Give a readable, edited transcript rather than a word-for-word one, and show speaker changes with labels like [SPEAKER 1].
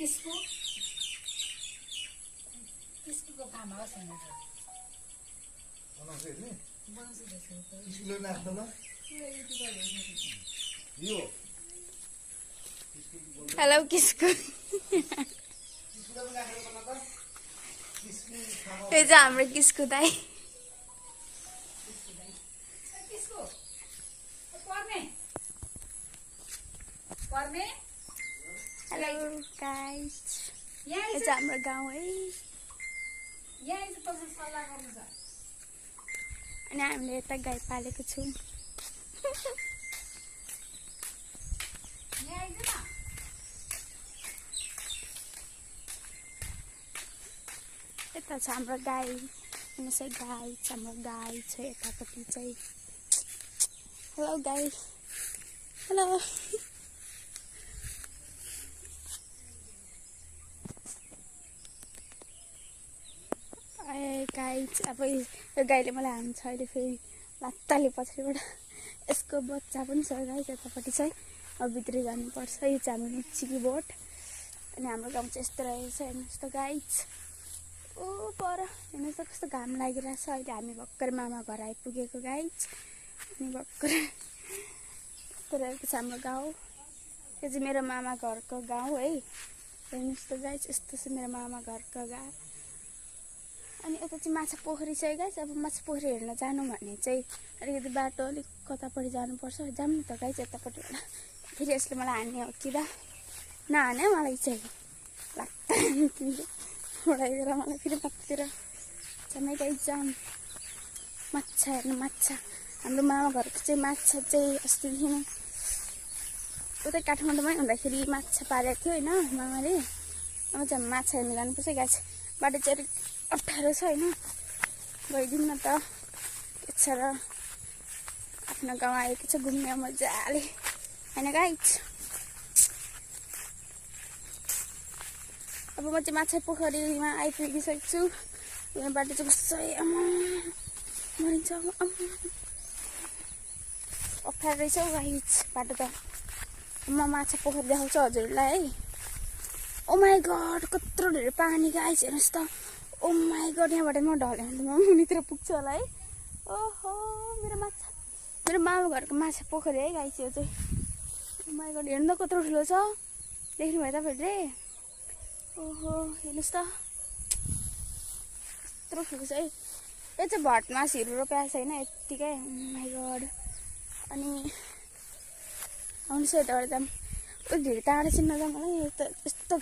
[SPEAKER 1] किसको किसको काम हाउस हैन
[SPEAKER 2] बनाउँछ नि
[SPEAKER 1] बनाउँछु त्यसको
[SPEAKER 2] स्कुल नाच्छ ल यो
[SPEAKER 3] हेलो किसको यो चाहिँ हाम्रो किसको दाइ
[SPEAKER 1] किसको पर्ने पर्ने
[SPEAKER 3] हेलो गाइस
[SPEAKER 1] यहाँ
[SPEAKER 3] यो चाहिँ हाम्रो गाउँ है
[SPEAKER 1] यहाँ चाहिँ तपाईँ सल्लाह गर्नु छ
[SPEAKER 3] अनि हामीले यता गाई पालेको छौँ
[SPEAKER 1] यहाँ आइज न
[SPEAKER 3] यता छ हाम्रो गाई हेर्नुहोस् है गाई छ हाम्रो गाई छ यतापट्टि चाहिँ हेलो गाई हेलो गाई अब यो गाईले मलाई हान्छ अहिले फेरि लात्ताले पछाडिबाट यसको बच्चा पनि छ गाई यतापट्टि चाहिँ अब भित्रै जानुपर्छ यो चाहिँ हाम्रो मिर्चीको बोट अनि हाम्रो गाउँ चाहिँ यस्तो रहेछ हेर्नुहोस् त गाई ओ पर हेर्नुहोस् त कस्तो घाम लागिरहेछ अहिले हामी भर्खर मामा घर आइपुगेको गाई अनि भर्खर यस्तो रहेको छ हाम्रो गाउँ यो चाहिँ मेरो मामा घरको गाउँ है हेर्नुहोस् त गाई यस्तो छ मेरो मामा घरको गाउँ अनि यता चाहिँ माछा पोखरी छ गाइस अब माछा पोखरी हेर्न जानु भने चाहिँ अलिकति बाटो अलिक कतापट्टि जानुपर्छ जाऊँ न त गाइस यतापट्टिबाट फेरि यसले मलाई हान्ने हो कि दा नहाने मलाई चाहिँ लाग्दा उडाइदिएर मलाई फेरि माथितिर जम्मै गाइस जाऊँ माछा हेर्नु माछा हाम्रो मामा घरको चाहिँ माछा चाहिँ अस्तिदेखि नै उतै काठमाडौँमै हुँदाखेरि माछा पालेको थियो होइन मामाले अब चाहिँ माछा हेर्नु जानुपर्छ गाइस बाटो चाहिँ अलिक अप्ठ्यारो छ होइन गइदिउँ न त के छ र आफ्नो गाउँ आएको छ घुम्ने मजाले होइन गाइस अब म चाहिँ माछा पोखरीमा आइपुगिसकेको छु यो बाटो चाहिँ कसै मरिन्छ अप्ठ्यारो रहेछ हौ गाइस बाटो त म माछा पोखरी देखाउँछु हजुरलाई है ओ माई गड कत्रो धेरै पानी गाइस हेर्नुहोस् त ओ माई गड यहाँबाट म ढल्यो भने त म मुनितिर पुग्छु होला है ओहो मेरो मामा घरको माछा पोखरी है गाइस यो चाहिँ ओ माई गड हेर्नु त कत्रो ठुलो छ देख्नुभयो तपाईँहरूले ओहो हेर्नुहोस् त कत्रो ठुलो छ है यो चाहिँ भटमासहरू रोपेको छैन यत्तिकै ओ माई गड अनि आउनुहोस् यताबाट जाऊँ धेरै टाढो चाहिँ नजाऊँ होला यस्तो